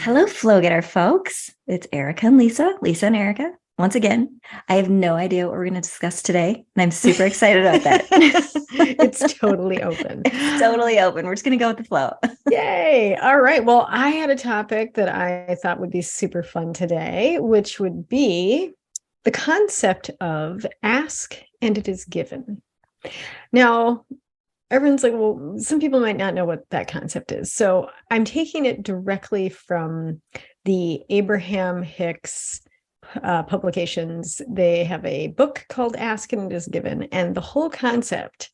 Hello, Flow Getter folks. It's Erica and Lisa and Erica. Once again, I have no idea what we're going to discuss today, and I'm super excited about that. It's totally open. It's totally open. We're just going to go with the flow. Yay. All right. Well, I had a topic that I thought would be super fun today, which would be the concept of ask and it is given. Now, everyone's like, well, some people might not know what that concept is. So I'm taking it directly from the Abraham Hicks publications. They have a book called Ask and It Is Given. And the whole concept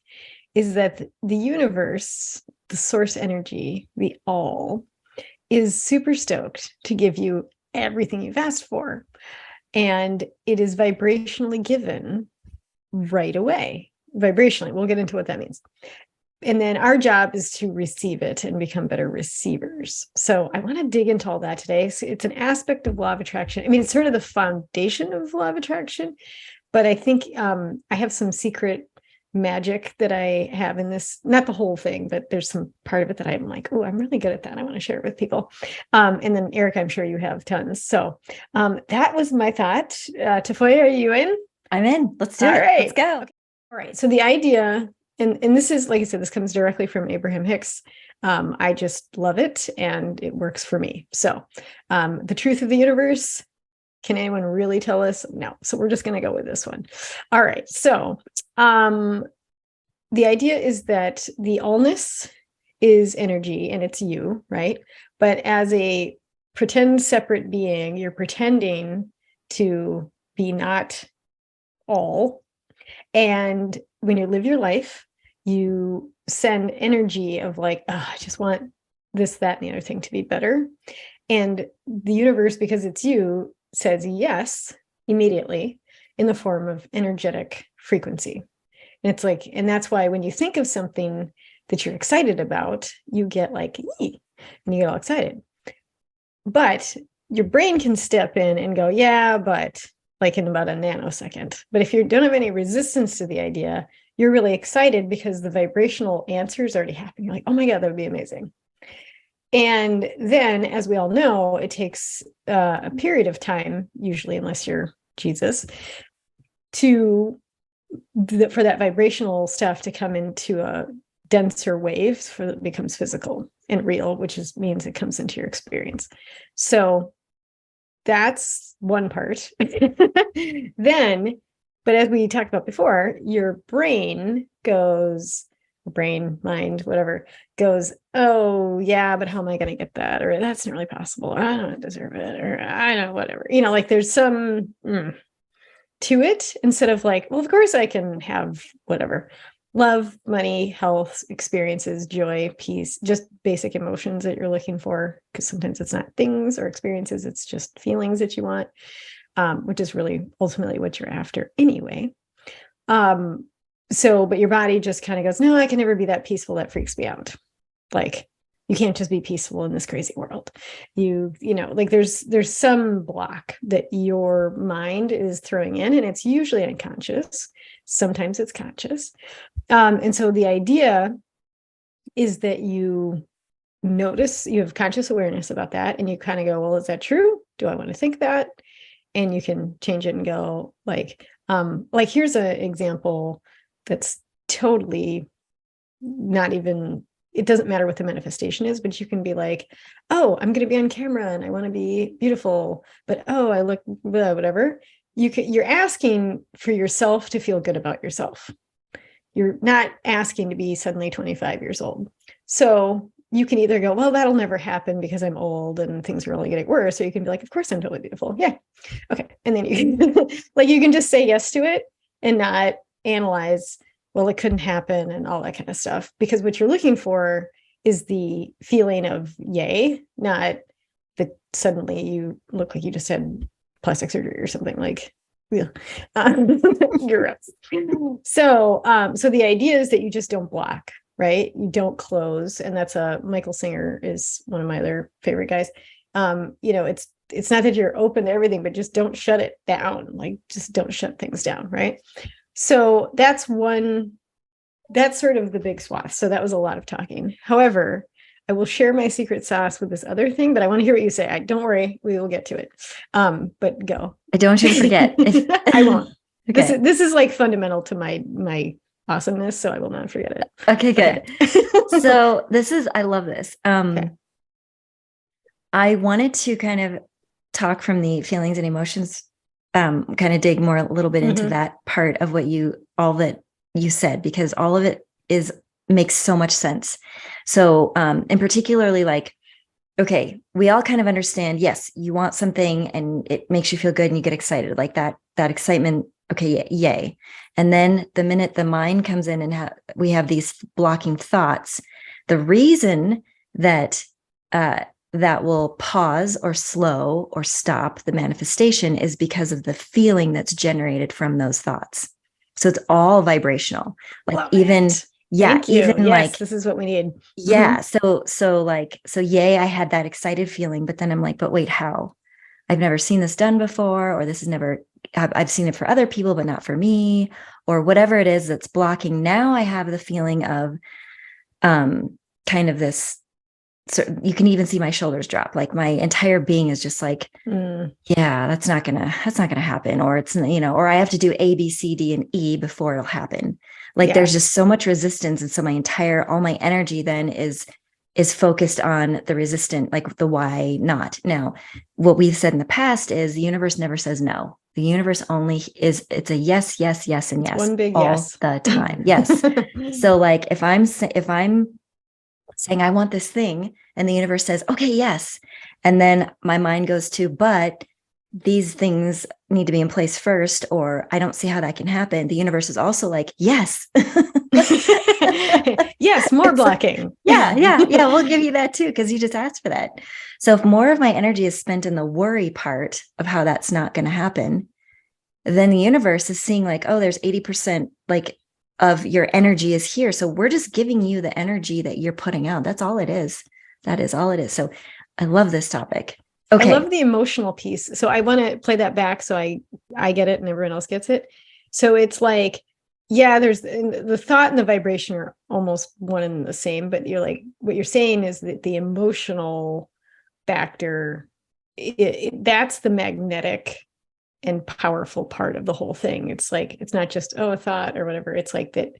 is that the universe, the source energy, the all, is super stoked to give you everything you've asked for. And it is vibrationally given right away. Vibrationally, we'll get into what that means. And then our job is to receive it and become better receivers. So I want to dig into all that today. So it's an aspect of law of attraction. I mean, it's sort of the foundation of law of attraction, but I think I have some secret magic that I have in this, not the whole thing, but there's some part of it that I'm like, oh, I'm really good at that. I want to share it with people. And then Eric, I'm sure you have tons. So that was my thought. Tafoya, are you in? I'm in. Let's do it. Right. Let's go. Okay. All right. So the idea, and this is, like I said, this comes directly from Abraham Hicks. I just love it and it works for me. So the truth of the universe, can anyone really tell us? No. So we're just going to go with this one. All right. So the idea is that the allness is energy and it's you, right? But as a pretend separate being, you're pretending to be not all. And when you live your life, you send energy of like, oh, I just want this, that, and the other thing to be better. And the universe, because it's you, says yes immediately in the form of energetic frequency. And it's like, and that's why when you think of something that you're excited about, you get like, ee, and you get all excited. But your brain can step in and go, yeah, but like in about a nanosecond. But if you don't have any resistance to the idea, you're really excited because the vibrational answer is already happening. You're like, oh my God, that would be amazing. And then, as we all know, it takes a period of time, usually, unless you're Jesus, for that vibrational stuff to come into a denser wave so that it becomes physical and real, which means it comes into your experience. So that's one part. Then, but as we talked about before, your brain goes, mind, whatever, goes, oh yeah, but how am I going to get that? Or that's not really possible. Or I don't deserve it. Or I don't know, whatever. Like there's some to it instead of like, well, of course I can have whatever. Love, money, health, experiences, joy, peace, just basic emotions that you're looking for. Because sometimes it's not things or experiences, it's just feelings that you want, which is really ultimately what you're after anyway. But your body just kind of goes, no, I can never be that peaceful. That freaks me out. Like, you can't just be peaceful in this crazy world. Like there's some block that your mind is throwing in, and it's usually unconscious. Sometimes it's conscious. And so the idea is that you notice, you have conscious awareness about that, and you kind of go, well, is that true? Do I want to think that? And you can change it and go like here's an example that's totally not even, it doesn't matter what the manifestation is, but you can be like, oh, I'm going to be on camera and I want to be beautiful, but oh, I look whatever. You're asking for yourself to feel good about yourself. You're not asking to be suddenly 25 years old. So you can either go, well, that'll never happen because I'm old and things are only getting worse. Or you can be like, of course I'm totally beautiful. Yeah. Okay. And then you can you can just say yes to it and not analyze, well, it couldn't happen and all that kind of stuff. Because what you're looking for is the feeling of yay, not that suddenly you look like you just had plastic surgery or something like, yeah. Gross. So the idea is that you just don't block, right? You don't close. And that's Michael Singer is one of my other favorite guys. It's not that you're open to everything, but just don't shut it down. Like, just don't shut things down, right? So that's sort of the big swath. So that was a lot of talking. However, I will share my secret sauce with this other thing, but I want to hear what you say. Don't worry, we will get to it. But go. I don't want you to forget. I won't. Okay. This is like fundamental to my awesomeness, so I will not forget it. Okay, good. Okay. So I love this. Okay. I wanted to kind of talk from the feelings and emotions, kind of dig more a little bit into that part of all that you said, because all of it makes so much sense. So, and particularly like, okay, we all kind of understand, yes, you want something and it makes you feel good and you get excited, like that excitement. Okay, yay. And then the minute the mind comes in and we have these blocking thoughts, the reason that that will pause or slow or stop the manifestation is because of the feeling that's generated from those thoughts. So it's all vibrational. Like Love even it. yeah, Thank you. even Yes, like this is what we need. yeah. So yay, I had that excited feeling, but then I'm like, but wait, how? I've never seen this done before, or this is never, I've seen it for other people, but not for me, or whatever it is that's blocking. Now I have the feeling of kind of this, so you can even see my shoulders drop. Like my entire being is just like, yeah, that's not gonna happen. Or it's, or I have to do A, B, C, D, and E before it'll happen. Like there's just so much resistance. And so all my energy then is focused on the resistant, like the why not. Now, what we've said in the past is the universe never says no. The universe it's a yes, yes, yes, and yes. One big all yes. the time. Yes. So like if I'm saying I want this thing and the universe says, okay, yes. And then my mind goes to, but these things need to be in place first, or I don't see how that can happen. The universe is also like, yes. Yes, more blocking. Yeah. We'll give you that too, because you just asked for that. So if more of my energy is spent in the worry part of how that's not going to happen, then the universe is seeing like, oh, there's 80% like of your energy is here. So we're just giving you the energy that you're putting out. That's all it is. That is all it is. So I love this topic. Okay. I love the emotional piece. So I want to play that back so I get it and everyone else gets it. So it's like, yeah, there's the thought and the vibration are almost one and the same, but you're like, what you're saying is that the emotional factor, that's the magnetic and powerful part of the whole thing. It's like, it's not just, a thought or whatever. It's like that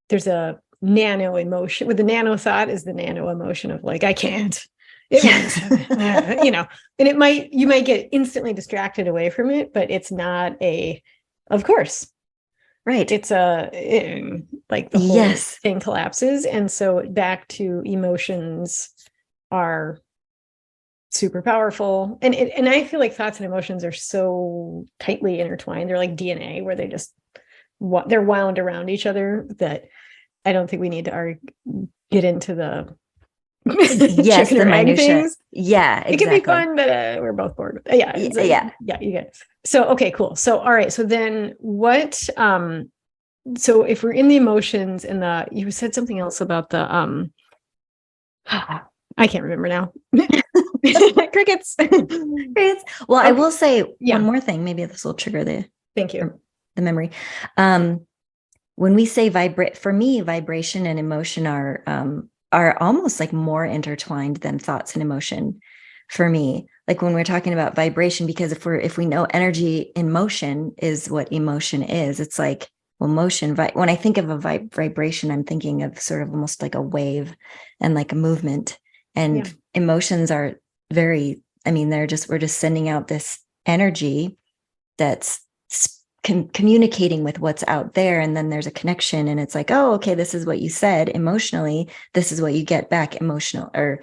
there's a nano emotion with the nano thought is the nano emotion of like, I can't, and you might get instantly distracted away from it, but it's not of course, right. It's like the whole thing collapses. And so back to emotions are super powerful. And I feel like thoughts and emotions are so tightly intertwined. They're like DNA where they're wound around each other that I don't think we need to get into the chicken or egg things. Yeah, exactly. It can be fun, but we're both bored. Yeah, you get it. So, okay, cool. So, all right. So then what, so if we're in the emotions and you said something else about the, I can't remember now. Crickets. Well, okay. I will say one more thing. Maybe this will trigger the memory. When we say vibrate, for me, vibration and emotion are almost like more intertwined than thoughts and emotion for me. Like when we're talking about vibration, because if we know energy in motion is what emotion is, it's like, well, motion, when I think of a vibration, I'm thinking of sort of almost like a wave and like a movement. And emotions are we're just sending out this energy that's communicating with what's out there. And then there's a connection and it's like, oh, okay, this is what you said emotionally. This is what you get back emotional, or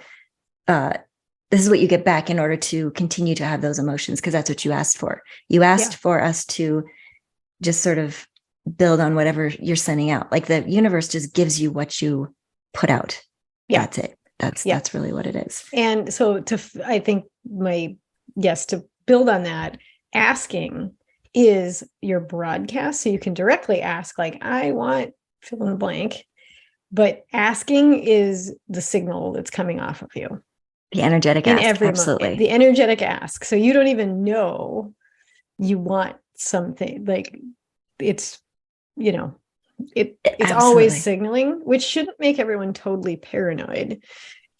this is what you get back in order to continue to have those emotions. Cause that's what you asked for. You asked for us to just sort of build on whatever you're sending out. Like the universe just gives you what you put out. Yeah. That's it. That's really what it is. And so I think to build on that, asking is your broadcast. So you can directly ask, like, I want fill in the blank, but asking is the signal that's coming off of you. The energetic ask, absolutely. The energetic ask. So you don't even know you want something, like it's always signaling, which shouldn't make everyone totally paranoid.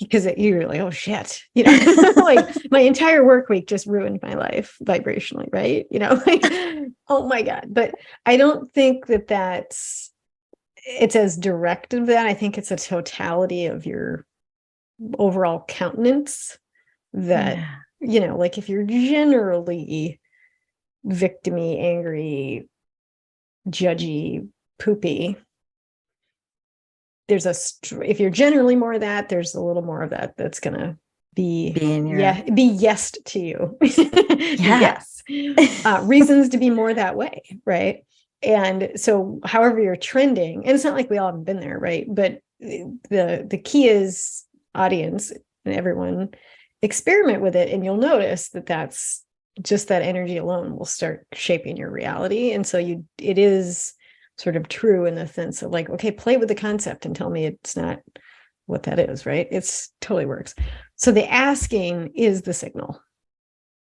because you're like, oh shit, like my entire work week just ruined my life vibrationally, right? Like, oh my God. But I don't think that it's as direct of that. I think it's a totality of your overall countenance that, like if you're generally victimy, angry, judgy, poopy, if you're generally more of that, there's a little more of that that's gonna be yes to you. Yes. Reasons to be more that way, right? And so however you're trending, and it's not like we all haven't been there, right? But the key is audience and everyone experiment with it, and you'll notice that's just that energy alone will start shaping your reality. And so it is sort of true in the sense of like, okay, play with the concept and tell me it's not what that is, right? It's totally works. So the asking is the signal.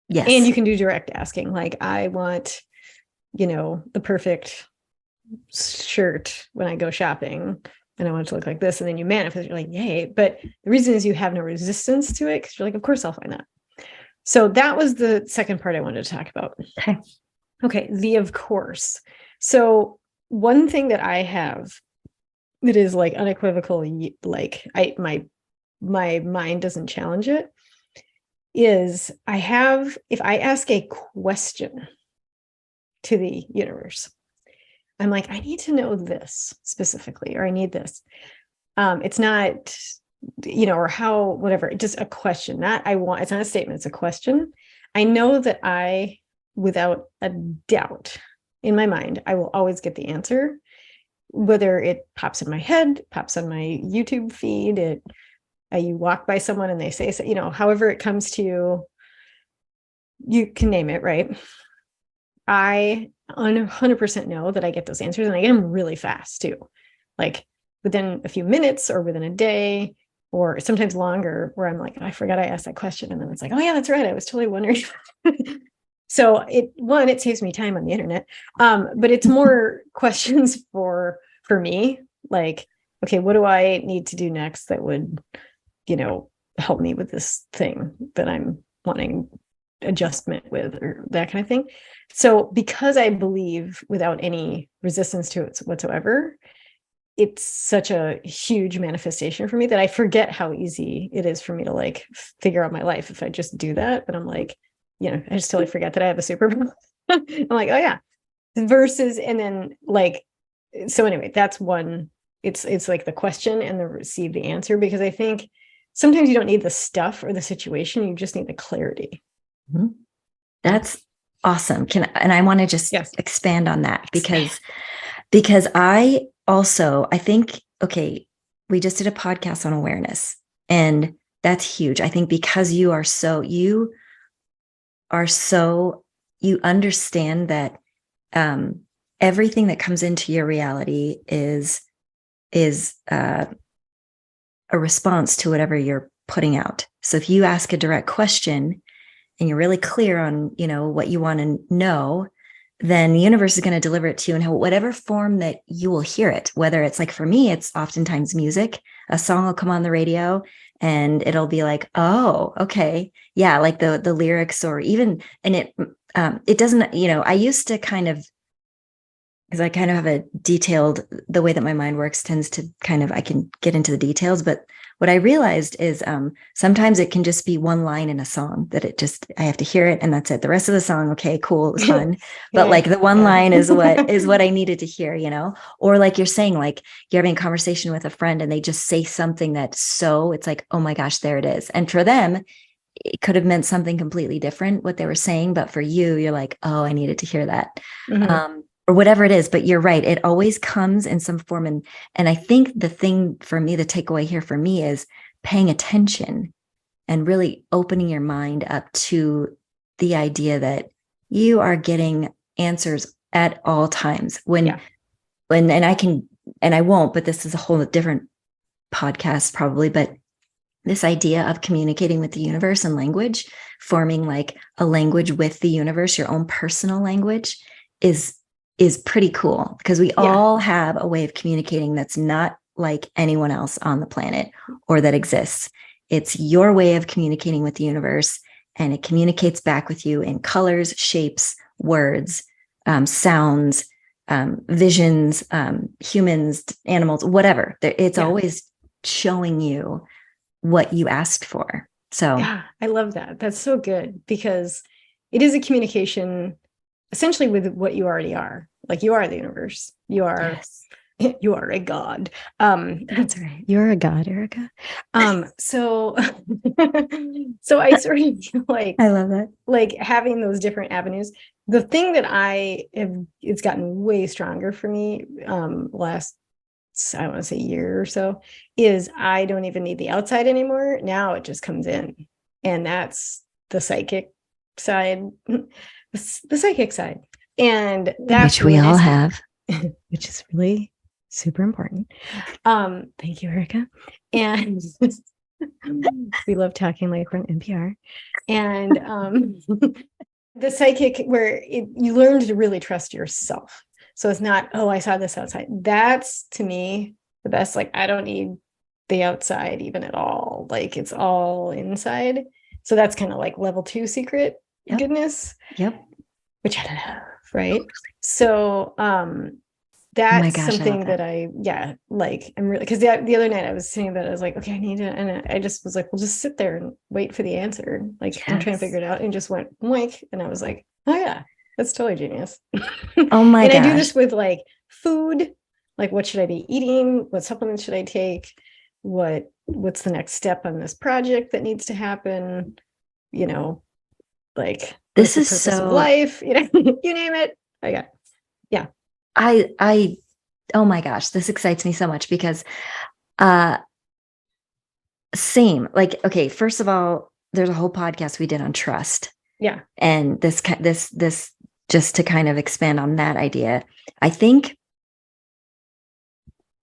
Yes. And you can do direct asking. Like, I want, the perfect shirt when I go shopping, and I want it to look like this. And then you manifest, you're like, yay. But the reason is you have no resistance to it, because you're like, of course I'll find that. So that was the second part I wanted to talk about. Okay. The of course. So one thing that I have that is like unequivocally, like my mind doesn't challenge it, is if I ask a question to the universe, I'm like, I need to know this specifically, or I need this. It's not, or how, whatever, just a question. It's not a statement, it's a question. I know that without a doubt in my mind, I will always get the answer, whether it pops in my head, pops on my YouTube feed, you walk by someone and they say, however it comes to you, you can name it, right? I 100% know that I get those answers, and I get them really fast too. Like within a few minutes or within a day, or sometimes longer, where I'm like, I forgot I asked that question. And then it's like, oh yeah, that's right. I was totally wondering. So it saves me time on the internet. But it's more questions for me, like, okay, what do I need to do next that would, help me with this thing that I'm wanting adjustment with, or that kind of thing. So because I believe without any resistance to it whatsoever, it's such a huge manifestation for me that I forget how easy it is for me to like figure out my life if I just do that. But I'm like, I just totally forget that I have a superpower. I'm like, oh yeah. Versus, and then like, so anyway, that's one. It's like the question and receive the answer, because I think sometimes you don't need the stuff or the situation. You just need the clarity. Mm-hmm. That's awesome. And I want to just expand on that, because I think, okay, we just did a podcast on awareness, and that's huge. I think because you understand that everything that comes into your reality is a response to whatever you're putting out. So if you ask a direct question and you're really clear on, what you want to know, then the universe is going to deliver it to you in whatever form that you will hear it. Whether it's like, for me, it's oftentimes music. A song will come on the radio and it'll be like, oh, okay. Yeah. Like the lyrics, or even, and it doesn't, I used to because I kind of have the way that my mind works tends to I can get into the details. But what I realized is sometimes it can just be one line in a song that I have to hear it and that's it. The rest of the song, okay, cool, it was fun. But like the one line is what I needed to hear, or like you're saying, like you're having a conversation with a friend and they just say something it's like, oh my gosh, there it is. And for them, it could have meant something completely different, what they were saying. But for you, you're like, oh, I needed to hear that. Mm-hmm. Or whatever it is. But you're right. It always comes in some form. And I think the thing for me, the takeaway here for me is paying attention and really opening your mind up to the idea that you are getting answers at all times. And I won't, but this is a whole different podcast probably, but this idea of communicating with the universe and language, forming like a language with the universe, your own personal language, is pretty cool, because we all have a way of communicating that's not like anyone else on the planet or that exists. It's your way of communicating with the universe, and it communicates back with you in colors, shapes, words, sounds, visions, humans, animals, whatever. It's always showing you what you asked for. So yeah, I love that. That's so good, because it is a communication essentially with what you already are. Like, you are the universe. You are, you are a god. That's right. You're a god, Erica. So so I sort of feel like, I love that. Like, having those different avenues. The thing that I have, it's gotten way stronger for me last, I want to say, year or so, is I don't even need the outside anymore. Now it just comes in. And that's the psychic side, the psychic side. And that's which we all have, which is really super important. Thank you, Erica. And we love talking like we're on NPR. And the psychic, where you learn to really trust yourself. So it's not, oh, I saw this outside. That's, to me, the best. Like, I don't need the outside even at all. Like, it's all inside. So that's kind of like level 2 secret goodness. Yep. Which I don't have, right? So that's something that like, I'm really, because the other night I was saying that I was like, okay, I need to, and I just was like, well, just sit there and wait for the answer. Like, I'm trying to figure it out, and just went wink, and I was like, oh yeah, that's totally genius. Oh my gosh. And I do this with like food, like, what should I be eating? What supplements should I take? What's the next step on this project that needs to happen? You know, like, this is the purpose of life, you know, you name it. Yeah. Oh my gosh, this excites me so much, because same, like, okay, first of all, there's a whole podcast we did on trust. Yeah. And this just to kind of expand on that idea, I think,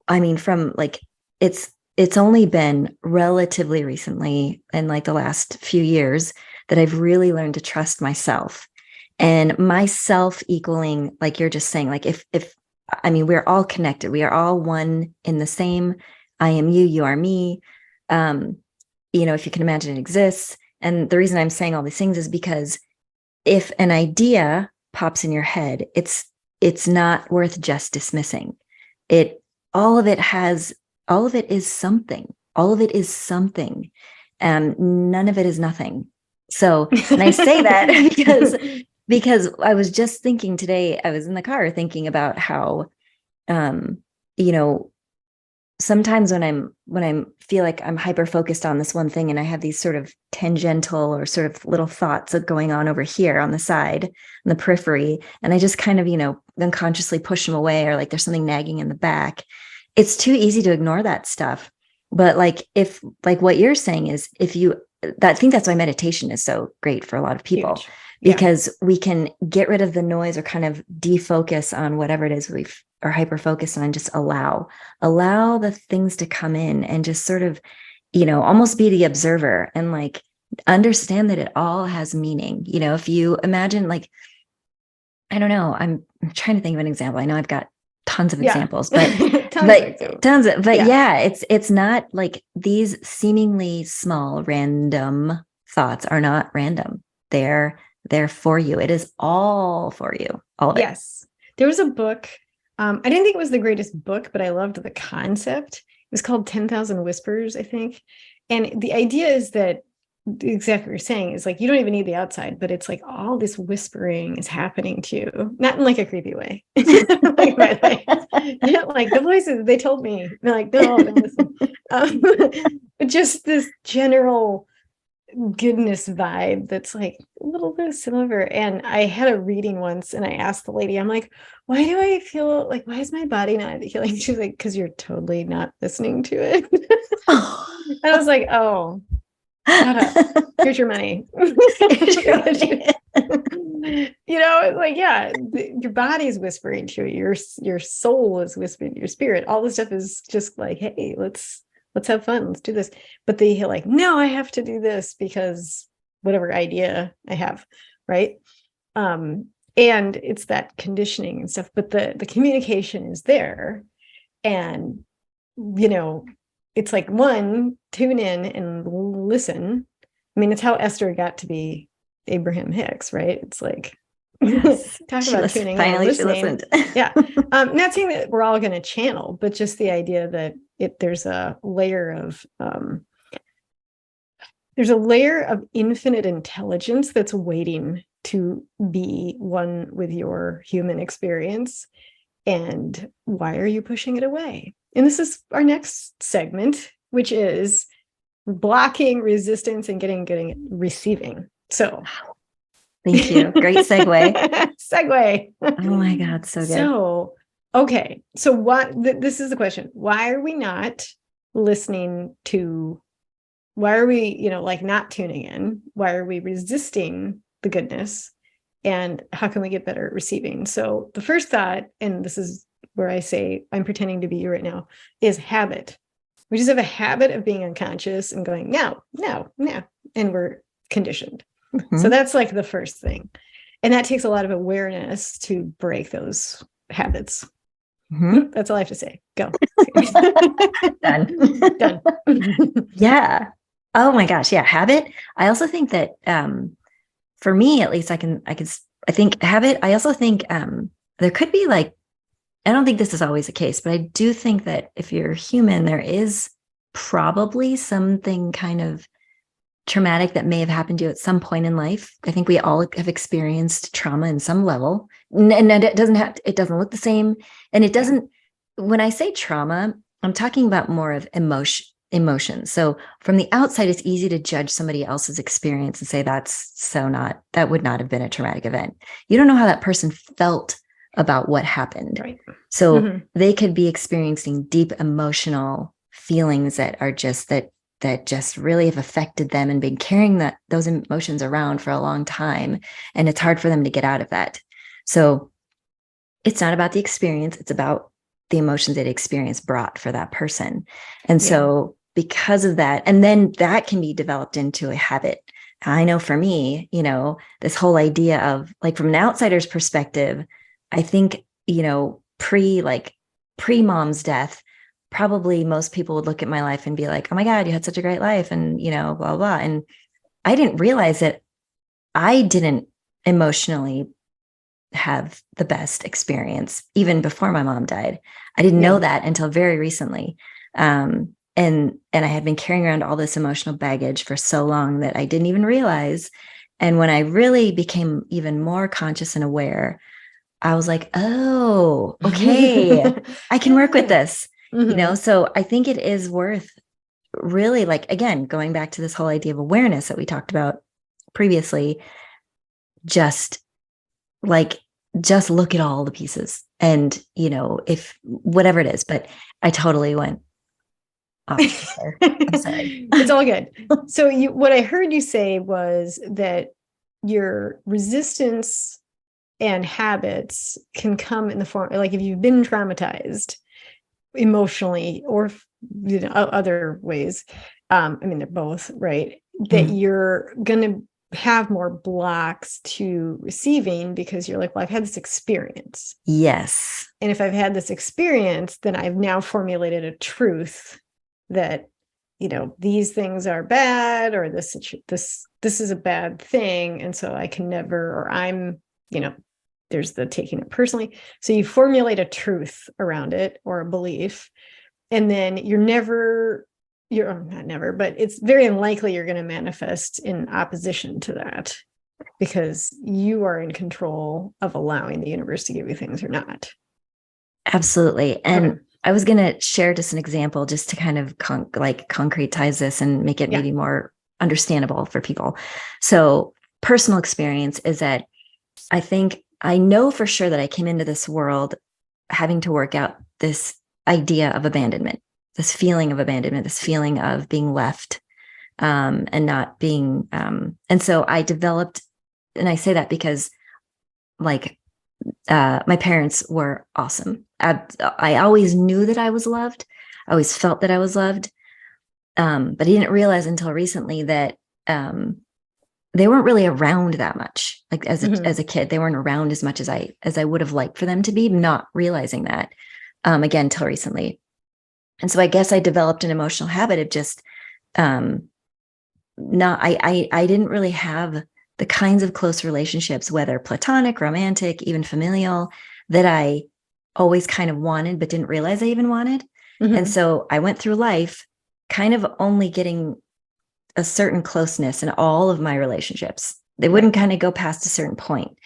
I mean, from like, it's only been relatively recently, in like the last few years, that I've really learned to trust myself, and myself equaling, like you're just saying, like, if I mean, we're all connected. We are all one in the same. I am you, you are me. You know, if you can imagine, it exists. And the reason I'm saying all these things is because if an idea pops in your head, it's not worth just dismissing it. All of it is something. All of it is something. None of it is nothing. So, and I say that because I was just thinking today, I was in the car thinking about how, you know, sometimes when I feel like I'm hyper focused on this one thing, and I have these sort of tangential or sort of little thoughts going on over here on the side, on the periphery, and I just kind of, you know, unconsciously push them away, or like there's something nagging in the back. It's too easy to ignore that stuff. But like, if, like what you're saying is, I think that's why meditation is so great for a lot of people. Huge. Because we can get rid of the noise, or kind of defocus on whatever it is we are hyper focused on, and just allow the things to come in, and just sort of, you know, almost be the observer, and like understand that it all has meaning. You know, if you imagine, like, I don't know, I'm trying to think of an example. I know I've got tons of examples, but it's not like these seemingly small random thoughts are not random. They're for you. It is all for you. All of it. Yes. There was a book. I didn't think it was the greatest book, but I loved the concept. It was called 10,000 Whispers, I think. And the idea is that, exactly what you're saying, is like, you don't even need the outside, but it's like all this whispering is happening to you, not in like a creepy way. Like, like the voices, they told me, they're like, no, don't listen. But just this general goodness vibe that's like a little bit similar. And I had a reading once, and I asked the lady, I'm like, why do I feel like, why is my body not healing? She's like, because you're totally not listening to it. And I was like, oh, shut up. Here's your money. You know, it's like, yeah, your body's whispering to you, your soul is whispering to your spirit. All this stuff is just like, hey, let's have fun. Let's do this. But they like, no, I have to do this because whatever idea I have. Right. And it's that conditioning and stuff, but the communication is there. And, you know, it's like, one, tune in and listen. I mean, it's how Esther got to be Abraham Hicks, right? It's like, yes. talk about tuning in and listening. Yeah. Not saying that we're all going to channel, but just the idea that there's a layer of infinite intelligence that's waiting to be one with your human experience. And why are you pushing it away? And this is our next segment, which is blocking resistance and getting receiving. So thank you. Great segue. Segue. Oh my God. So good. So, okay. So this is the question. Why are we not listening to, why are we, like not tuning in? Why are we resisting the goodness? And how can we get better at receiving? So the first thought, and this is where I say I'm pretending to be you right now, is habit. We just have a habit of being unconscious and going, no, no, no. And we're conditioned. Mm-hmm. So that's like the first thing. And that takes a lot of awareness to break those habits. Mm-hmm. That's all I have to say. Go. Done. Yeah. Oh my gosh. Yeah. Habit. I also think that, for me, at least I think habit. I also think, there could be like, I don't think this is always the case, but I do think that if you're human, there is probably something kind of traumatic that may have happened to you at some point in life. I think we all have experienced trauma in some level, and it doesn't look the same. And it doesn't, when I say trauma, I'm talking about more of emotions. So from the outside, it's easy to judge somebody else's experience and say, that would not have been a traumatic event. You don't know how that person felt about what happened. Right. So they could be experiencing deep emotional feelings that are just that just really have affected them and been carrying those emotions around for a long time. And it's hard for them to get out of that. So it's not about the experience. It's about the emotions that experience brought for that person. And so because of that, and then that can be developed into a habit. I know for me, this whole idea of like, from an outsider's perspective, I think, pre mom's death, probably most people would look at my life and be like, oh my God, you had such a great life. And, blah, blah, blah. And I didn't realize that I didn't emotionally have the best experience even before my mom died. I didn't know that until very recently. And I had been carrying around all this emotional baggage for so long that I didn't even realize. And when I really became even more conscious and aware, I was like, oh, okay, I can work with this. So I think it is worth really, like, again, going back to this whole idea of awareness that we talked about previously, just look at all the pieces and, if whatever it is, but I totally went off there. I'm sorry. It's all good. So what I heard you say was that your resistance and habits can come in the form, like if you've been traumatized emotionally or other ways, they're both, right? That you're going to have more blocks to receiving because you're like, well, I've had this experience. Yes. And if I've had this experience, then I've now formulated a truth that, these things are bad, or this is a bad thing. And so I can never, or I'm, there's the taking it personally. So you formulate a truth around it or a belief, and then not never, but it's very unlikely you're going to manifest in opposition to that because you are in control of allowing the universe to give you things or not. Absolutely. And I was going to share just an example just to kind of concretize this and make it maybe more understandable for people. So personal experience is that I know for sure that I came into this world having to work out this idea of abandonment, this feeling of abandonment, this feeling of being left and not being. And so I developed, and I say that because my parents were awesome. I always knew that I was loved. I always felt that I was loved. But I didn't realize until recently that they weren't really around that much. Like as a kid, they weren't around as much as I would have liked for them to be, not realizing that, again, till recently. And so I guess I developed an emotional habit of just not, I didn't really have the kinds of close relationships, whether platonic, romantic, even familial, that I always kind of wanted, but didn't realize I even wanted. And so I went through life kind of only getting a certain closeness in all of my relationships. They wouldn't kind of go past a certain point.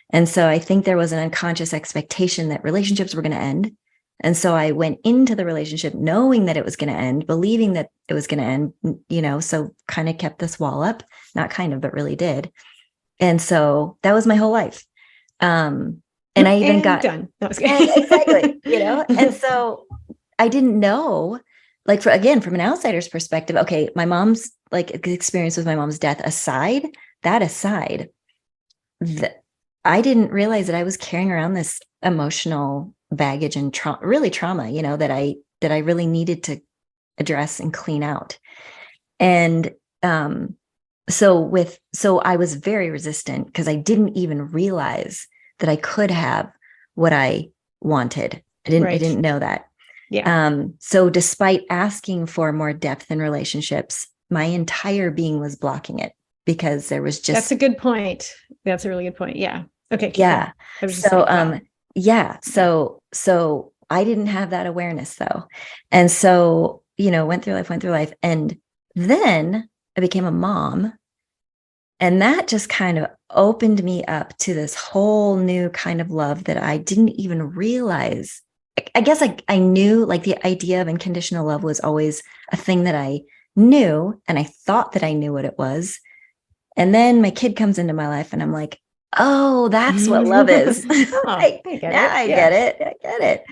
And so I think there was an unconscious expectation that relationships were going to end. And so I went into the relationship knowing that it was going to end, believing that it was going to end, so kind of kept this wall up, not kind of, but really did. And so that was my whole life. And I even got done. That was exactly, and so I didn't know, like, from an outsider's perspective, okay, my mom's experience with my mom's death aside, I didn't realize that I was carrying around this emotional baggage and trauma, that I really needed to address and clean out. And so I was very resistant because I didn't even realize that I could have what I wanted. I didn't know that. Yeah. So despite asking for more depth in relationships, my entire being was blocking it because there was just. That's a good point. That's a really good point. Yeah. Okay. Yeah. So I didn't have that awareness though. And so, went through life. And then I became a mom. And that just kind of opened me up to this whole new kind of love that I didn't even realize. I guess I knew, like, the idea of unconditional love was always a thing that I knew, and I thought that I knew what it was. And then my kid comes into my life and I'm like, oh, that's what love is. I get it.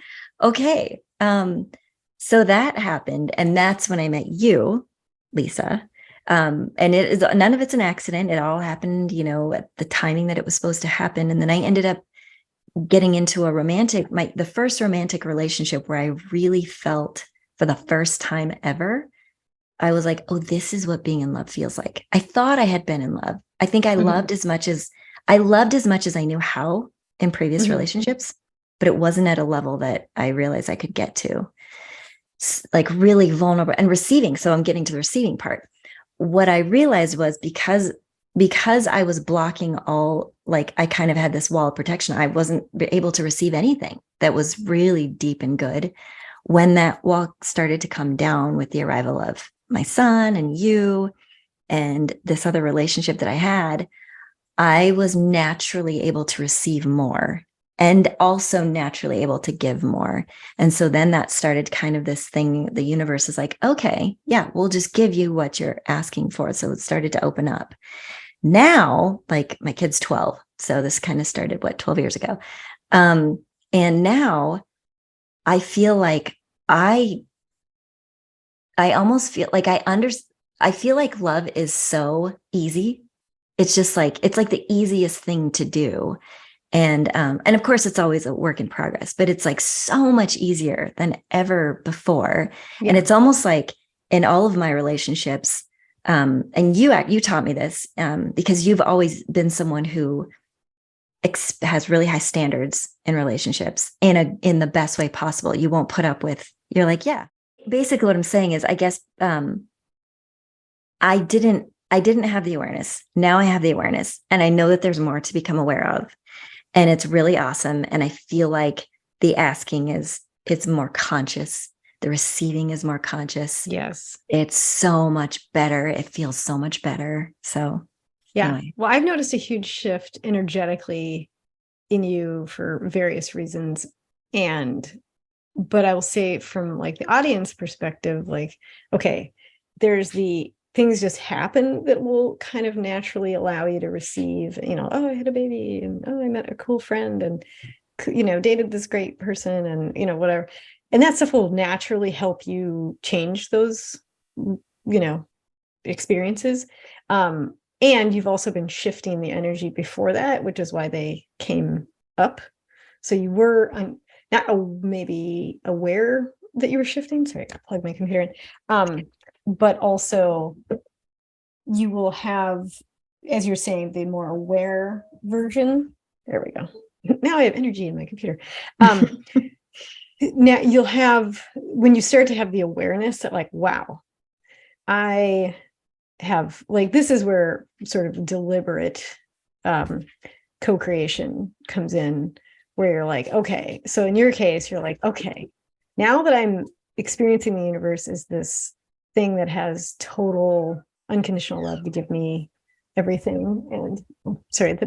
Okay. So that happened. And that's when I met you, Lisa. And none of it's an accident. It all happened, at the timing that it was supposed to happen. And then I ended up getting into the first romantic relationship where I really felt, for the first time ever, I was like, oh, this is what being in love feels like. I thought I had been in love. I think I loved as much as I knew how in previous relationships, but it wasn't at a level that I realized I could get to, like, really vulnerable and receiving. So I'm getting to the receiving part. What I realized was because I was blocking all, like, I kind of had this wall of protection. I wasn't able to receive anything that was really deep and good. When that wall started to come down with the arrival of my son and you and this other relationship that I had, I was naturally able to receive more and also naturally able to give more. And so then that started kind of this thing. The universe is like, okay, yeah, we'll just give you what you're asking for. So it started to open up. Now, like, my kid's 12. So this kind of started 12 years ago. And now I feel like I almost feel like I feel like love is so easy. It's just like, it's like the easiest thing to do. And of course it's always a work in progress, but it's like so much easier than ever before. Yeah. And it's almost like in all of my relationships, and you taught me this, because you've always been someone who has really high standards in relationships in the best way possible. You won't put up with, you're like, yeah. Basically what I'm saying is, I guess, I didn't have the awareness. Now I have the awareness, and I know that there's more to become aware of, and it's really awesome. And I feel like the asking it's more conscious. The receiving is more conscious. Yes. It's so much better. It feels so much better. So yeah. Anyway. Well, I've noticed a huge shift energetically in you for various reasons. But I will say, from, like, the audience perspective, like, okay, there's the things just happen that will kind of naturally allow you to receive, oh, I had a baby, and oh, I met a cool friend, and, dated this great person, and, whatever. And that stuff will naturally help you change those, experiences. And you've also been shifting the energy before that, which is why they came up. So you were not maybe aware that you were shifting. Sorry, I plugged my computer in. But also you will have, as you're saying, the more aware version. There we go. Now I have energy in my computer. Now you'll have, when you start to have the awareness that like, wow, I have, like, this is where sort of deliberate co-creation comes in, where you're like, okay, so in your case, you're like, okay, now that I'm experiencing the universe as this thing that has total unconditional love to give me everything. And sorry,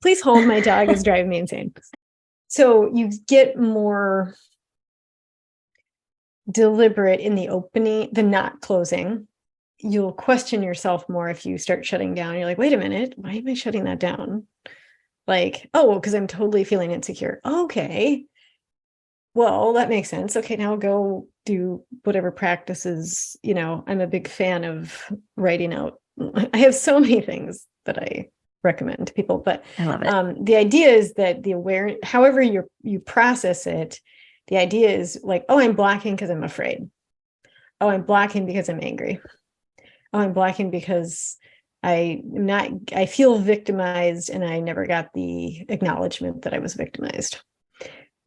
please hold, my dog is driving me insane. So you get more deliberate in the opening, the not closing. You'll question yourself more if you start shutting down. You're like, wait a minute, why am I shutting that down? Like, oh, well, because I'm totally feeling insecure. Okay. Well, that makes sense. Okay, now go do whatever practices. I'm a big fan of writing out. I have so many things that I recommend to people, but I love it. The idea is that the awareness, however you process it, the idea is like, oh, I'm blocking because I'm afraid. Oh, I'm blocking because I'm angry. Oh, I'm blocking because I feel victimized and I never got the acknowledgement that I was victimized.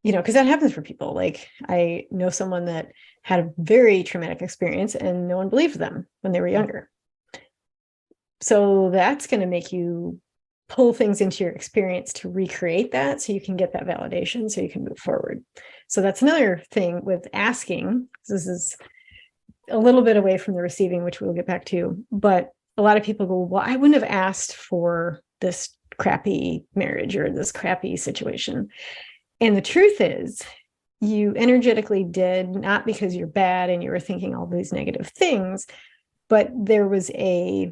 Because that happens for people. Like, I know someone that had a very traumatic experience and no one believed them when they were younger. So that's going to make you pull things into your experience to recreate that, so you can get that validation, so you can move forward. So that's another thing with asking. This is a little bit away from the receiving, which we'll get back to. But a lot of people go, well, I wouldn't have asked for this crappy marriage or this crappy situation. And the truth is, you energetically did, not because you're bad and you were thinking all these negative things, but there's a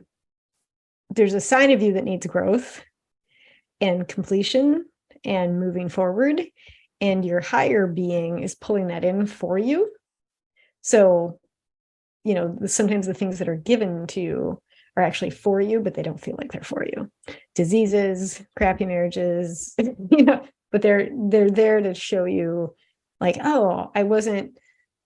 side of you that needs growth and completion and moving forward. And your higher being is pulling that in for you. So, sometimes the things that are given to you are actually for you, but they don't feel like they're for you. Diseases, crappy marriages, but they're there to show you like, oh, I wasn't,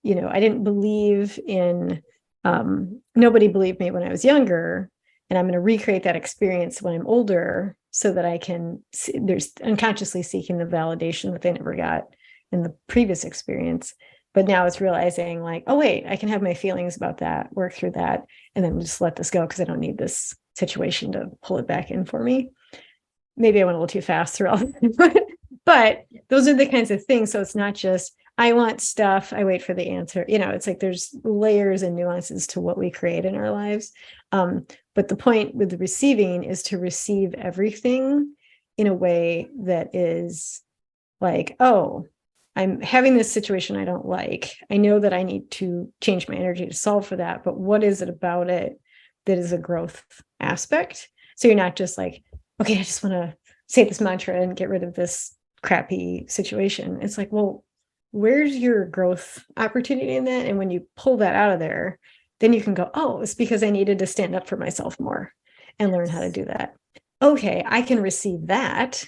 I didn't believe in, nobody believed me when I was younger. And I'm going to recreate that experience when I'm older so that I can see, there's unconsciously seeking the validation that they never got in the previous experience. But now it's realizing like, oh, wait, I can have my feelings about that, work through that, and then just let this go because I don't need this situation to pull it back in for me. Maybe I went a little too fast through all of it, but those are the kinds of things. So it's not just, I want stuff, I wait for the answer. It's like there's layers and nuances to what we create in our lives. But the point with the receiving is to receive everything in a way that is like, oh, I'm having this situation I don't like. I know that I need to change my energy to solve for that, but what is it about it that is a growth aspect? So you're not just like, okay, I just want to say this mantra and get rid of this crappy situation. It's like, well, where's your growth opportunity in that? And when you pull that out of there, then you can go, oh, it's because I needed to stand up for myself more and learn how to do that. Okay, I can receive that.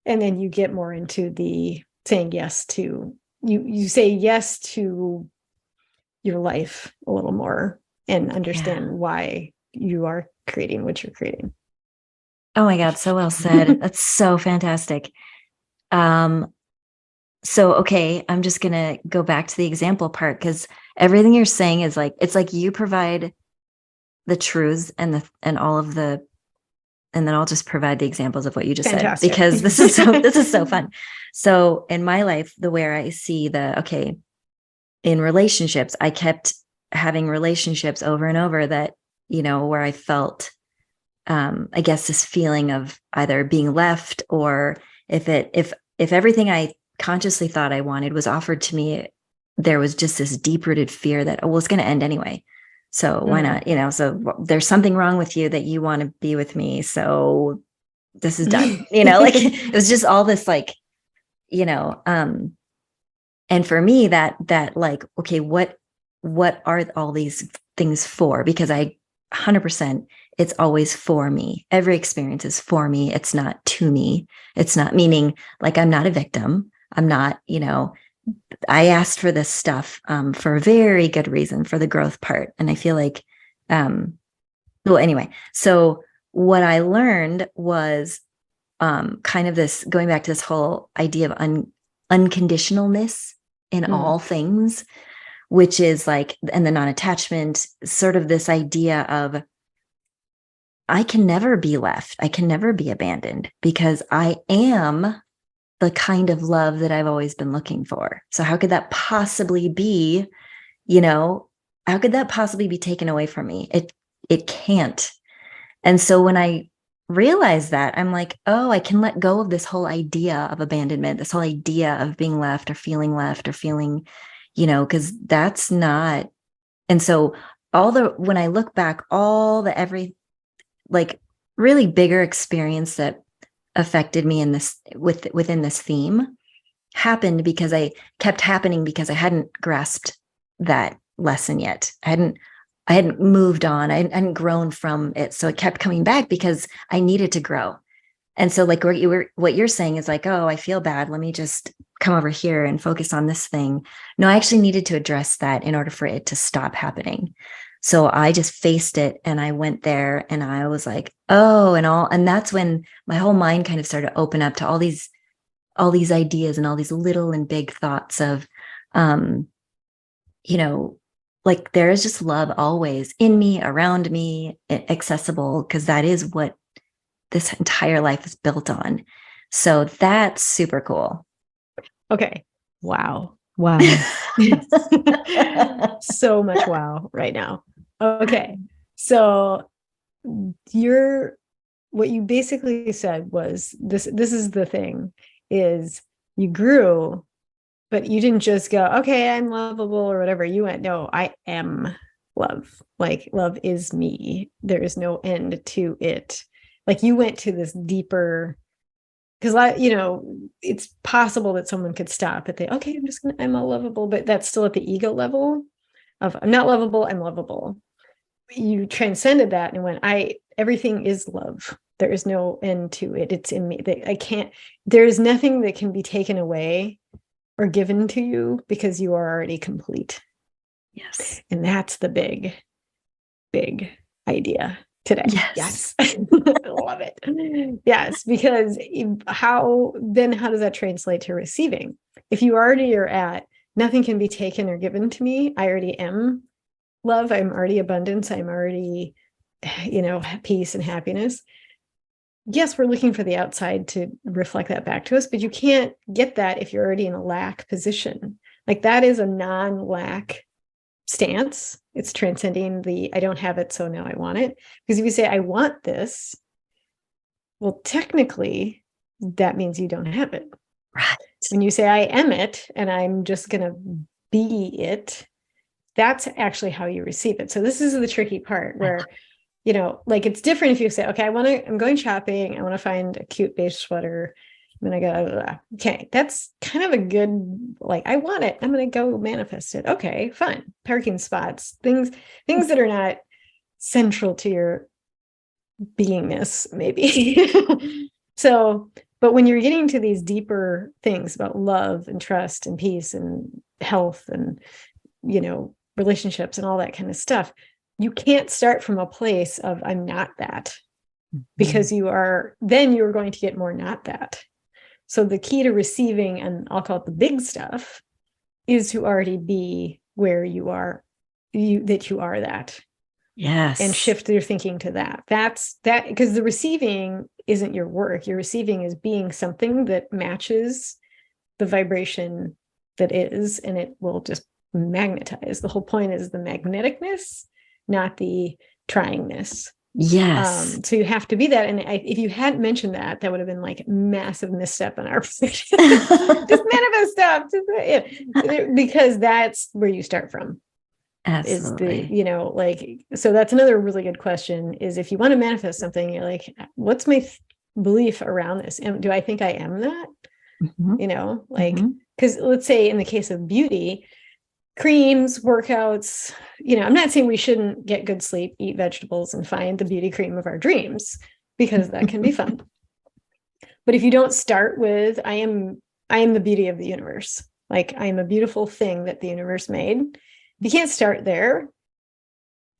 And then you get more into the saying yes to, you say yes to your life a little more and understand why you are creating what you're creating. Oh my God, so well said. That's so fantastic. So, okay, I'm just going to go back to the example part, because everything you're saying is like, it's like you provide the truths and all of the, and then I'll just provide the examples of what you just said, because this is so fun. So in my life, the way I see in relationships, I kept having relationships over and over that, where I felt, I guess, this feeling of either being left, or if everything I consciously thought I wanted was offered to me, there was just this deep-rooted fear that, oh, well, it's going to end anyway. So why not? So there's something wrong with you that you want to be with me. So this is done, like it was just all this, like, and for me that like, okay, what are all these things for? Because 100%, it's always for me. Every experience is for me. It's not to me. It's not, meaning like I'm not a victim. I'm not, I asked for this stuff for a very good reason, for the growth part. And I feel like, well, anyway, so what I learned was kind of this, going back to this whole idea of unconditionalness, in all things, which is like, and the non-attachment, sort of this idea of, I can never be left. I can never be abandoned because I am the kind of love that I've always been looking for. So how could that possibly be, how could that possibly be taken away from me? It can't. And so when I realized that, I'm like, oh, I can let go of this whole idea of abandonment, this whole idea of being left or feeling, because that's not. And so when I look back, like really bigger experience that affected me in this within this theme happened because I hadn't grasped that lesson yet. I hadn't moved on. I hadn't grown from it. So it kept coming back because I needed to grow. And so like what you're saying is like, oh, I feel bad. Let me just come over here and focus on this thing. No, I actually needed to address that in order for it to stop happening. So I just faced it and I went there and I was like, oh, and that's when my whole mind kind of started to open up to all these ideas and all these little and big thoughts of, like there is just love always in me, around me, accessible, because that is what this entire life is built on. So that's super cool. Okay. Wow. So much wow right now. Okay. So what you basically said was this is the thing, is you grew, but you didn't just go, okay, I'm lovable or whatever. You went, no, I am love. Like love is me. There is no end to it. Like you went to this deeper, because it's possible that someone could stop at the, okay, I'm all lovable, but that's still at the ego level of I'm not lovable, I'm lovable. You transcended that and went, everything is love. There is no end to it. It's in me. There is nothing that can be taken away or given to you because you are already complete. Yes. And that's the big, big idea today. Yes. I love it. Yes, because how does that translate to receiving? If you already are at nothing can be taken or given to me, I already am love, I'm already abundance, I'm already, peace and happiness. Yes, we're looking for the outside to reflect that back to us, but you can't get that if you're already in a lack position. Like that is a non-lack stance. It's transcending the I don't have it, so now I want it. Because if you say I want this, well, technically that means you don't have it. Right. When you say I am it and I'm just going to be it, that's actually how you receive it. So this is the tricky part where, like it's different if you say, okay, I'm going shopping. I want to find a cute beige sweater. I'm going to go, okay, that's kind of a good, like, I want it. I'm going to go manifest it. Okay, fine. Parking spots, things that are not central to your beingness, maybe. So, but when you're getting to these deeper things about love and trust and peace and health and, relationships and all that kind of stuff, you can't start from a place of I'm not that, because you're going to get more not that. So the key to receiving, and I'll call it the big stuff, is to already be where you are, that you are that. Yes. And shift your thinking to that. That's that, because the receiving isn't your work. Your receiving is being something that matches the vibration that is, and it will just magnetize. The whole point is the magneticness, not the tryingness. Yes. So you have to be that. And if you hadn't mentioned that, that would have been like massive misstep in our position. Just manifest stuff. Because that's where you start from. Absolutely. So that's another really good question, is if you want to manifest something, you're like, what's my belief around this? Do I think I am that? Because let's say in the case of beauty, creams, workouts, I'm not saying we shouldn't get good sleep, eat vegetables, and find the beauty cream of our dreams, because that can be fun. But if you don't start with, I am the beauty of the universe, like I am a beautiful thing that the universe made. If you can't start there,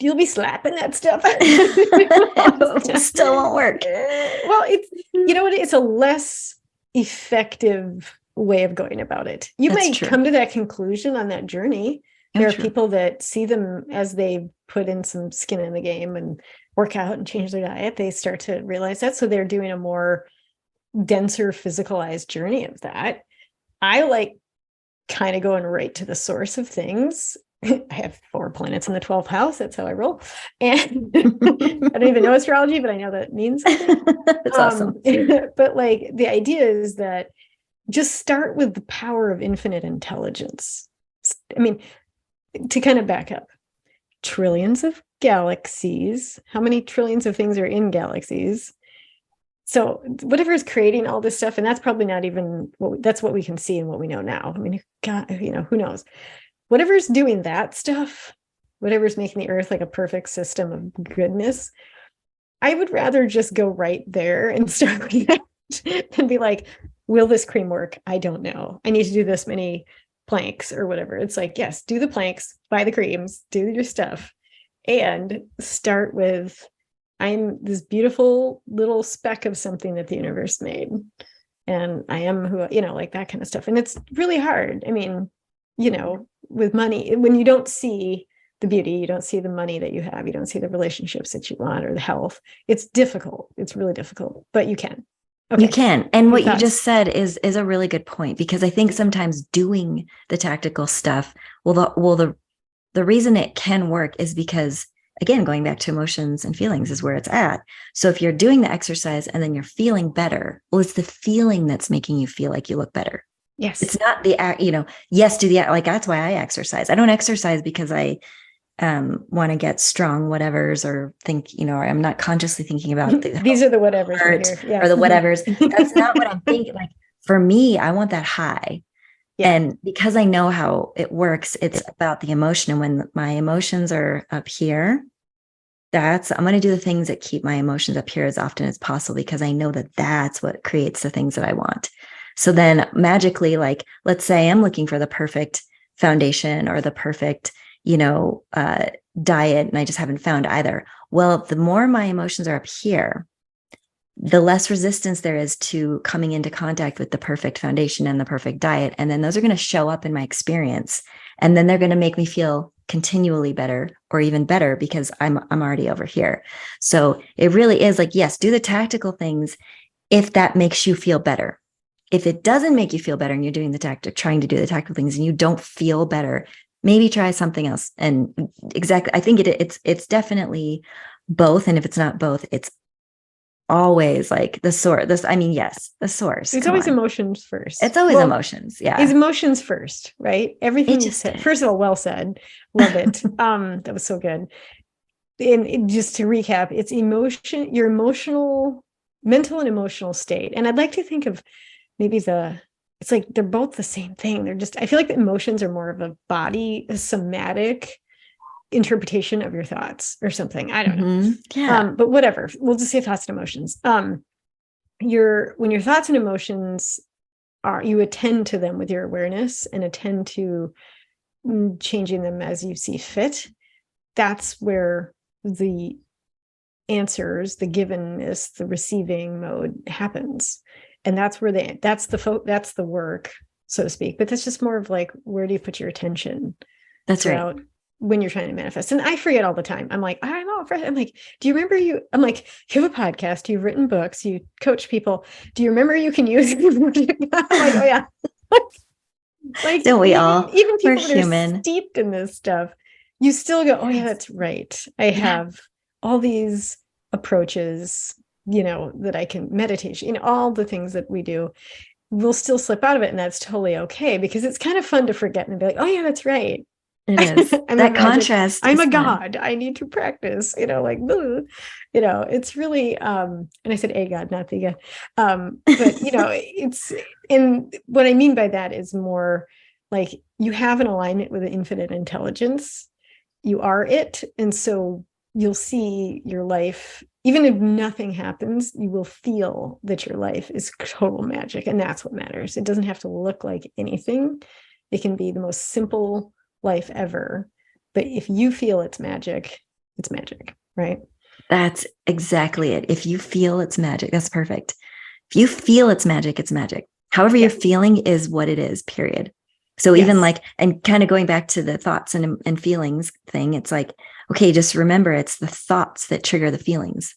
you'll be slapping that stuff. It still won't work. Well, it's, it's a less effective way of going about it. You might come to that conclusion on that journey. There are people that see them as they put in some skin in the game and work out and change their diet. They start to realize that. So they're doing a more denser physicalized journey of that. I like kind of going right to the source of things. I have 4 planets in the 12th house. That's how I roll. And I don't even know astrology, but I know that means something. That's awesome. But like the idea is that just start with the power of infinite intelligence. I mean, to kind of back up, trillions of galaxies. How many trillions of things are in galaxies? So whatever is creating all this stuff, and that's probably not even that's what we can see and what we know now. I mean, God, who knows? Whatever's doing that stuff, whatever's making the earth like a perfect system of goodness, I would rather just go right there and start with that and be like, will this cream work? I don't know. I need to do this many planks or whatever. It's like, yes, do the planks, buy the creams, do your stuff, and start with, I'm this beautiful little speck of something that the universe made. And I am who, like that kind of stuff. And it's really hard. I mean, with money, when you don't see the beauty, you don't see the money that you have, you don't see the relationships that you want or the health, it's difficult. It's really difficult, but you can. Okay. You can. And what you just said is a really good point, because I think sometimes doing the tactical stuff, the reason it can work is because, again, going back to emotions and feelings is where it's at. So if you're doing the exercise and then you're feeling better, well, it's the feeling that's making you feel like you look better. Yes. It's not the act, yes, do the act. Like, that's why I exercise. I don't exercise because I want to get strong whatevers or think, or I'm not consciously thinking about these are the whatevers right here. Yeah. Or the whatevers. That's not what I'm thinking. Like, for me, I want that high. Yeah. And because I know how it works, it's about the emotion. And when my emotions are up here, I'm going to do the things that keep my emotions up here as often as possible, because I know that that's what creates the things that I want. So then magically, like, let's say I'm looking for the perfect foundation or the perfect, diet, and I just haven't found either. Well, the more my emotions are up here, the less resistance there is to coming into contact with the perfect foundation and the perfect diet. And then those are going to show up in my experience. And then they're going to make me feel continually better, or even better, because I'm already over here. So it really is like, yes, do the tactical things if that makes you feel better. If it doesn't make you feel better and you're doing trying to do the tactical things and you don't feel better, maybe try something else. And exactly, I think it's definitely both. And if it's not both, it's always like the source. The source. It's always emotions first. It's always emotions. Yeah. It's emotions first, right? Everything you said. First of all, well said. Love it. That was so good. And just to recap, it's emotion, your mental and emotional state. And I'd like to think of maybe it's like they're both the same thing. I feel like the emotions are more of a somatic interpretation of your thoughts or something. I don't know. Yeah. But whatever. We'll just say thoughts and emotions. When your thoughts and emotions you attend to them with your awareness and attend to changing them as you see fit. That's where the answers, the givenness, the receiving mode happens. And that's where that's the work, so to speak. But that's just more of like, where do you put your attention? That's right. When you're trying to manifest. And I forget all the time. I'm like, I'm all fresh. I'm like, do you remember I'm like, you have a podcast, you've written books, you coach people. Do you remember you can use I'm like, oh yeah. Like, don't we all? Even people that are steeped in this stuff, you still go, oh yeah, that's right. I have all these approaches, that I can meditation, all the things that we do, we'll still slip out of it. And that's totally okay, because it's kind of fun to forget and be like, oh yeah, that's right. It is. That contrast. I'm a god. I need to practice, it's really, and I said a god, not the god. But it's what I mean by that is more like you have an alignment with the infinite intelligence. You are it. And so you'll see your life, even if nothing happens, you will feel that your life is total magic. And that's what matters. It doesn't have to look like anything. It can be the most simple life ever. But if you feel it's magic, right? That's exactly it. If you feel it's magic, that's perfect. If you feel it's magic, it's magic. However you're feeling is what it is, period. So even like, and kind of going back to the thoughts and feelings thing, it's like, okay, just remember it's the thoughts that trigger the feelings.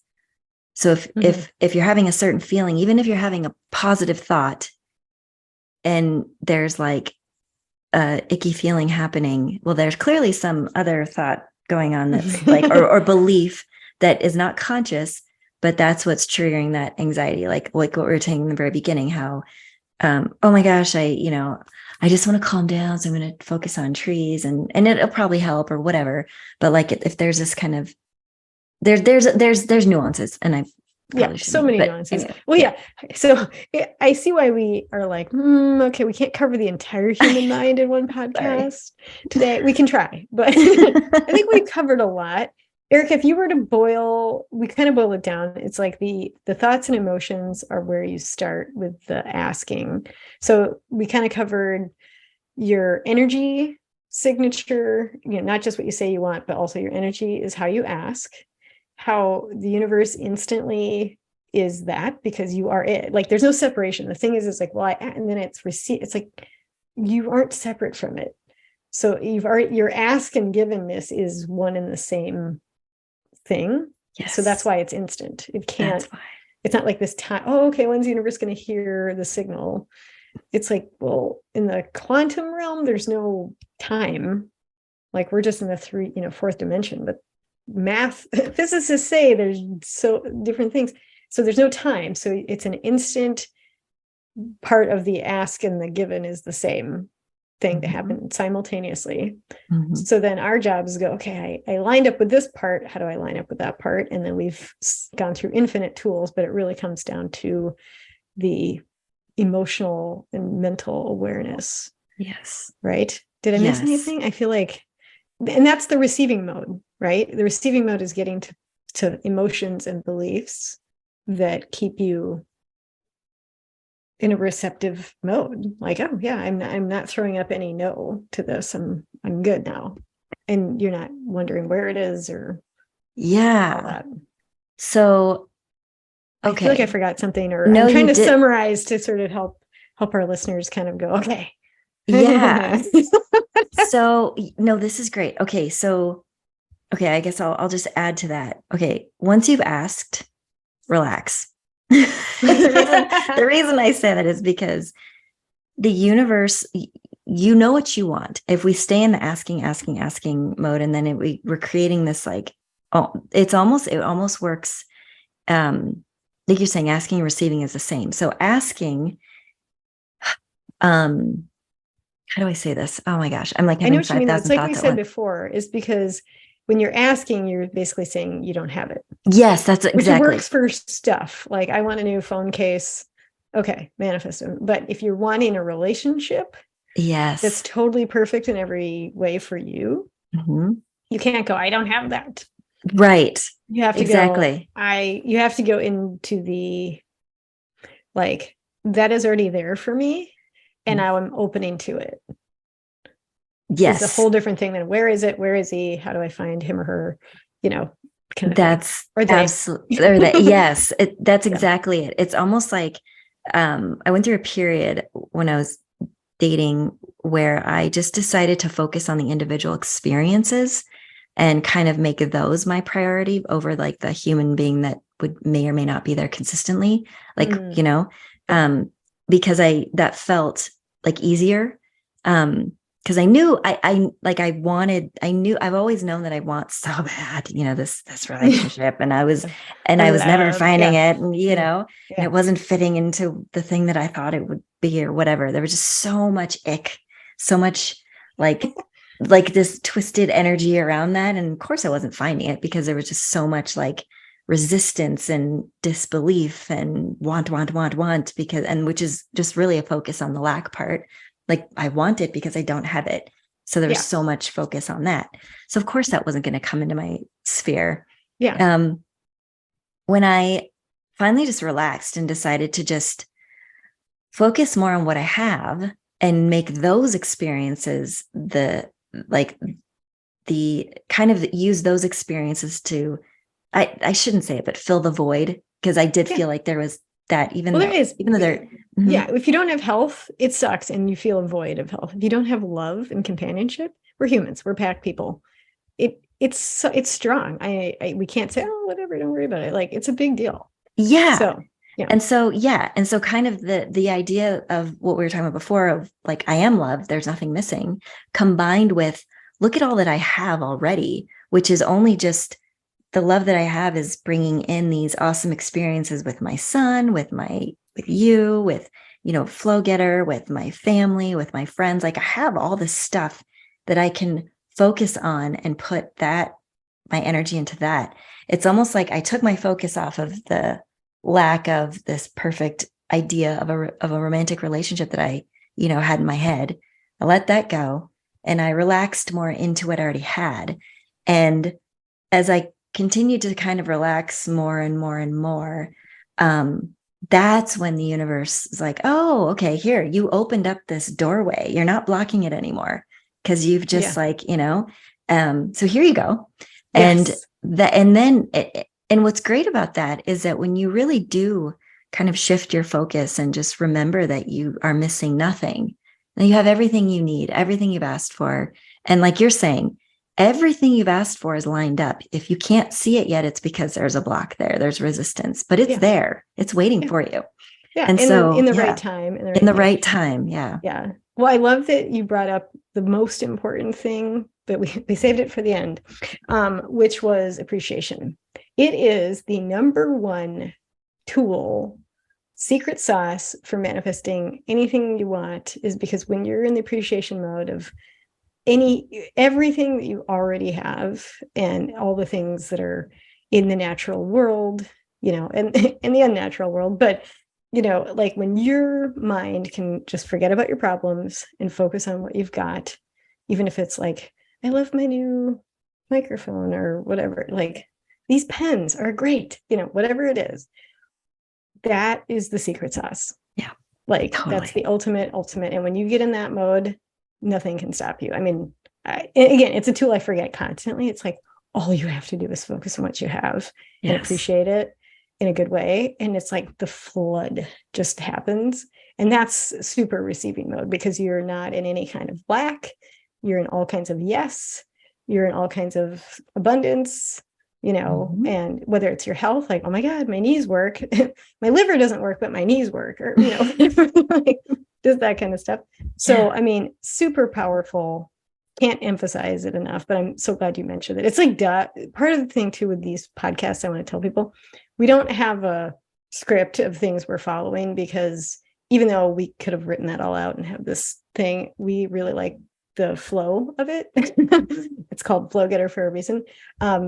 So if you're having a certain feeling, even if you're having a positive thought and there's like a icky feeling happening, well, there's clearly some other thought going on that's like, or belief that is not conscious, but that's what's triggering that anxiety. Like what we were saying in the very beginning, how, oh my gosh, I just want to calm down. So I'm going to focus on trees and it'll probably help or whatever. But like, if there's this kind of, there's nuances and so many nuances. Anyway, well, so I see why we are like, okay, we can't cover the entire human mind in one podcast today. We can try, but I think we covered a lot. Eric, if you were to we kind of boil it down. It's like the thoughts and emotions are where you start with the asking. So we kind of covered your energy signature, not just what you say you want, but also your energy is how you ask, how the universe instantly is that because you are it. Like there's no separation. The thing is, it's like, well, and then it's receive. It's like you aren't separate from it. So your ask and givenness is one and the same thing. Yes. So that's why it's instant. It can't, it's not like this time. Oh, okay. When's the universe going to hear the signal? It's like, well, in the quantum realm, there's no time. Like we're just in the fourth dimension, but physicists say there's so different things. So there's no time. So it's an instant part of the ask and the given is the same thing to happen simultaneously. So then our job is to go, okay, I lined up with this part. How do I line up with that part? And then we've gone through infinite tools, but it really comes down to the emotional and mental awareness. Yes. Right? Did I miss anything? I feel like, and that's the receiving mode, right? The receiving mode is getting to emotions and beliefs that keep you in a receptive mode. Like, oh yeah, I'm not throwing up any no to this. I'm good now. And you're not wondering where it is or all that. So I feel like I forgot something, or I'm trying to summarize to sort of help our listeners kind of go, okay. Yeah. So no, this is great. Okay. So, I guess I'll just add to that. Okay. Once you've asked, relax. The reason I say that is because the universe, you know what you want. If we stay in the asking mode, and then we're creating this like, it almost works. Like you're saying, asking and receiving is the same. So asking, how do I say this? Oh my gosh. I'm like, I know what you mean. It's like we said before, is because when you're asking, you're basically saying you don't have it. Yes, that's exactly. Which works for stuff. Like I want a new phone case. Okay, manifest them. But if you're wanting a relationship, that's totally perfect in every way for you. You can't go, I don't have that. Right. You have to you have to go into the, like, that is already there for me. And now I'm opening to it. Yes. It's a whole different thing than where is it? Where is he? How do I find him or her? Kind of that's absolutely, yes, that's exactly it. It's almost like, I went through a period when I was dating where I just decided to focus on the individual experiences and kind of make those my priority over like the human being that may or may not be there consistently. Like, because that felt like easier. Because I knew I've always known that I want so bad, this relationship. And I was never finding it. And, and it wasn't fitting into the thing that I thought it would be or whatever. There was just so much ick, so much like this twisted energy around that. And of course I wasn't finding it because there was just so much like resistance and disbelief and want, which is just really a focus on the lack part. Like I want it because I don't have it. So there was so much focus on that. So of course that wasn't going to come into my sphere. Yeah. When I finally just relaxed and decided to just focus more on what I have and make those experiences the kind of use those experiences to, I shouldn't say it, but fill the void. Because I did feel like there was that, even though Yeah. If you don't have health, it sucks. And you feel a void of health. If you don't have love and companionship, we're humans, we're pack people. It's strong. We can't say, oh, whatever, don't worry about it. Like, it's a big deal. Yeah. So, yeah. And so kind of the idea of what we were talking about before of like, I am loved, there's nothing missing, combined with, look at all that I have already, which is only just the love that I have is bringing in these awesome experiences with my son, with you, with, Flow Getter, with my family, with my friends. Like, I have all this stuff that I can focus on and put my energy into that. It's almost like I took my focus off of the lack of this perfect idea of a romantic relationship that I, had in my head. I let that go and I relaxed more into what I already had. And as I continued to kind of relax more and more and more, that's when the universe is like, oh, okay, here, you opened up this doorway. You're not blocking it anymore because you've just so here you go. Yes. And what's great about that is that when you really do kind of shift your focus and just remember that you are missing nothing, and you have everything you need, everything you've asked for. And like you're saying, everything you've asked for is lined up. If you can't see it yet, it's because there's a block there. There's resistance, but it's there. It's waiting for you. Yeah. And so in the right time. In the right time. Yeah. Yeah. Well, I love that you brought up the most important thing, but we saved it for the end, which was appreciation. It is the number one tool, secret sauce for manifesting anything you want, is because when you're in the appreciation mode of everything that you already have and all the things that are in the natural world, and in the unnatural world, but like when your mind can just forget about your problems and focus on what you've got, even if it's like, I love my new microphone or whatever, like these pens are great, whatever it is, that is the secret sauce. Yeah. Like totally. That's the ultimate. And when you get in that mode, nothing can stop you. I mean, again, it's a tool I forget constantly. It's like, all you have to do is focus on what you have and appreciate it in a good way. And it's like the flood just happens. And that's super receiving mode because you're not in any kind of lack. You're in all kinds of yes. You're in all kinds of abundance, and whether it's your health, like, oh my God, my knees work. My liver doesn't work, but my knees work, or, like, just that kind of stuff. So, I mean, super powerful. Can't emphasize it enough, but I'm so glad you mentioned it. It's like part of the thing too with these podcasts, I want to tell people, we don't have a script of things we're following, because even though we could have written that all out and have this thing, we really like the flow of it. It's called Flow Getter for a reason,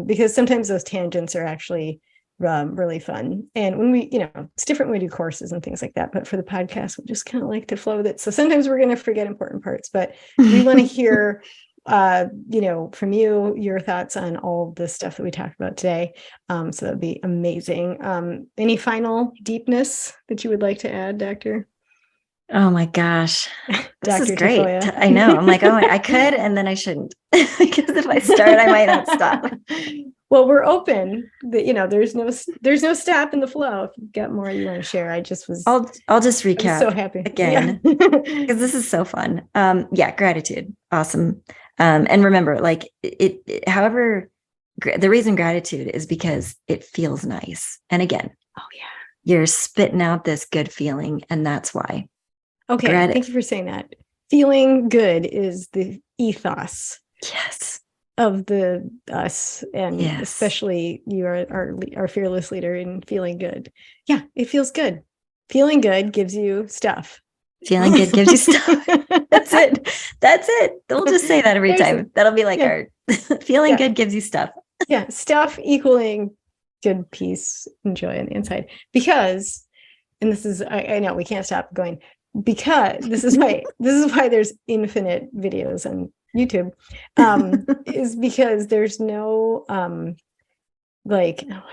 because sometimes those tangents are actually really fun. And when we, it's different when we do courses and things like that, but for the podcast, we just kind of like to flow with it. So sometimes we're going to forget important parts, but we want to hear, from you, your thoughts on all the stuff that we talked about today. So that'd be amazing. Any final deepness that you would like to add, Doctor? Oh my gosh, this is great. Tafoya. I know. I'm like, oh, I could, and then I shouldn't, because if I start, I might not stop. Well, we're open. There's no stop in the flow. If you've got more you want to share, I'll just recap. So happy again, because this is so fun. Gratitude, awesome. And remember, like however, the reason gratitude is because it feels nice. And again, you're spitting out this good feeling, and that's why. Okay, thank you for saying that. Feeling good is the ethos. Yes. Of us, and especially you are our fearless leader in feeling good. Yeah, it feels good. Feeling good gives you stuff. Feeling good gives you stuff. That's it. We'll just say that every time. That'll be like our feeling good gives you stuff. Yeah, stuff equaling good peace and joy on the inside. Because, and this is, I know we can't stop going, because this is why there's infinite videos on YouTube, is because there's no I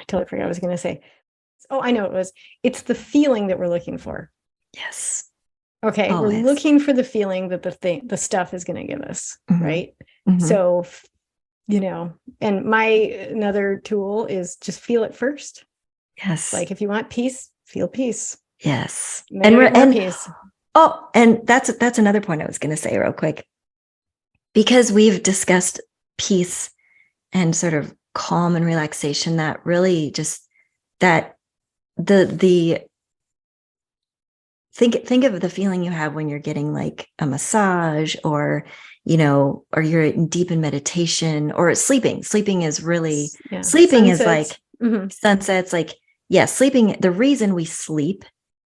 totally forgot what I was going to say. Oh, I know it's the feeling that we're looking for. Yes. Okay. Always. We're looking for the feeling that the stuff is going to give us. Right. So, and another tool is just feel it first. Yes. Like if you want peace, feel peace. Yes. And peace. Oh, and that's another point I was going to say real quick, because we've discussed peace and sort of calm and relaxation, that really just that the think of the feeling you have when you're getting like a massage, or or you're deep in meditation, or sleeping. Sleeping is really sleeping sunsets. Is like sunsets. Like, sleeping. The reason we sleep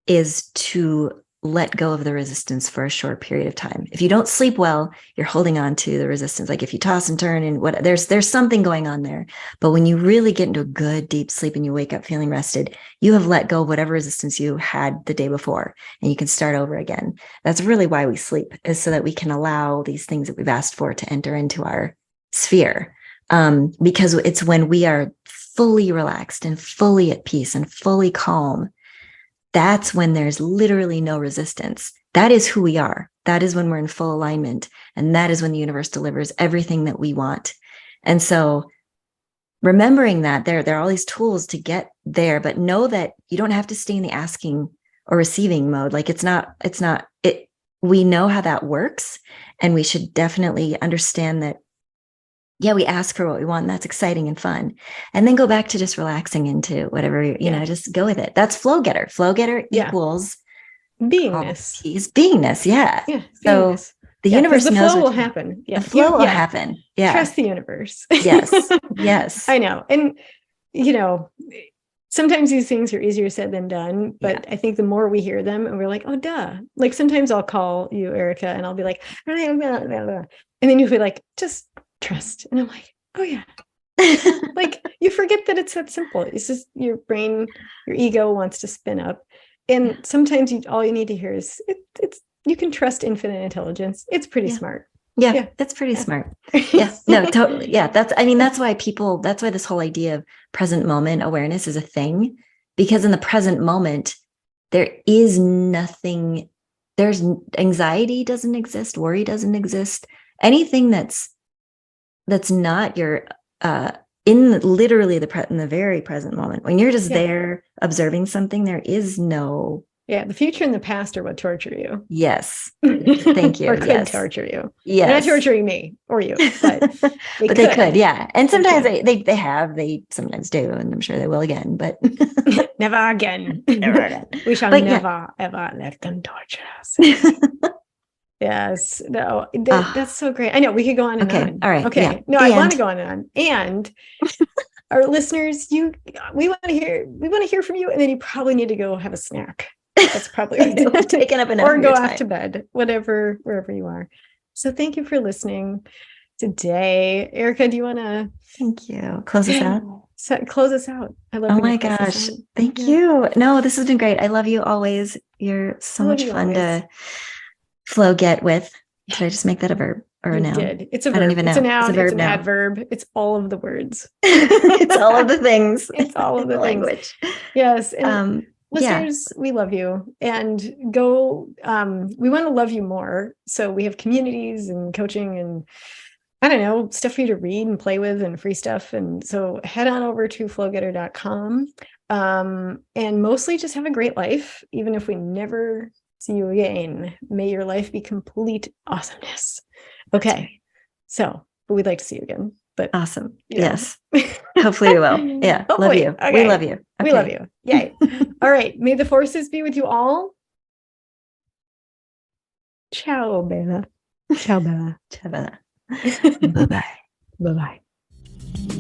is to let go of the resistance for a short period of time. If you don't sleep well, you're holding on to the resistance. Like if you toss and turn and there's something going on there. But when you really get into a good deep sleep and you wake up feeling rested, you have let go of whatever resistance you had the day before, and you can start over again. That's really why we sleep, is so that we can allow these things that we've asked for to enter into our sphere. Because it's when we are fully relaxed and fully at peace and fully calm, that's when there's literally no resistance. That is who we are. That is when we're in full alignment. And that is when the universe delivers everything that we want. And so remembering that there are all these tools to get there, but know that you don't have to stay in the asking or receiving mode. Like we know how that works. And we should definitely understand that, we ask for what we want, and that's exciting and fun. And then go back to just relaxing into whatever, just go with it. That's flow getter. Flow getter equals beingness. Peace, beingness. Yeah. So beingness. The universe the knows flow will happen. The flow will happen. Yeah. Trust the universe. Yes. Yes. I know. And, sometimes these things are easier said than done, but I think the more we hear them and we're like, oh, duh. Like sometimes I'll call you, Erica, and I'll be like, and then you'll be like, just trust. And I'm like, oh yeah. Like you forget that it's that simple. It's just your brain, your ego wants to spin up. And sometimes all you need to hear is it's you can trust infinite intelligence. It's pretty smart. Yeah, that's pretty smart. Yeah, no, totally. Yeah, that's why this whole idea of present moment awareness is a thing, because in the present moment, there is nothing, there's anxiety doesn't exist, worry doesn't exist, anything that's not your, in literally in the very present moment, when you're just there observing something, there is no. Yeah, the future and the past are what torture you. Yes. Thank you. Or could torture you. Yes. They're not torturing me or you, but they could. Yeah. And sometimes they sometimes do, and I'm sure they will again, but never again. Never again. We shall never, ever let them torture us. Yes. No, that's so great. I know we could go on and on. All right. Okay. Yeah. No, I want to go on and on. And our listeners, we want to hear from you, and then you probably need to go have a snack. That's probably taken up enough, or go off to bed, wherever you are. So thank you for listening today. Erica, do you want to? Thank you. Close us out. Close us out. I love. Oh my gosh! Thank you. No, this has been great. I love you always. You're so much fun to flow get with. Did I just make that a verb or a noun? Did. It's a verb. I don't even know. It's a noun. It's an adverb. It's all of the words. It's all of the things. It's all of the language. Yes. And listeners, we love you, and we want to love you more. So we have communities and coaching and I don't know, stuff for you to read and play with and free stuff. And so head on over to flowgetter.com and mostly just have a great life, even if we never see you again. May your life be complete awesomeness. Okay. So, but we'd like to see you again. But awesome. Yes. Hopefully we will. Yeah. Love you. Okay. We love you. Okay. We love you. Yay. All right. May the forces be with you all. Ciao, Bella. Ciao, Bella. Ciao, Bella. Bye-bye. Bye-bye.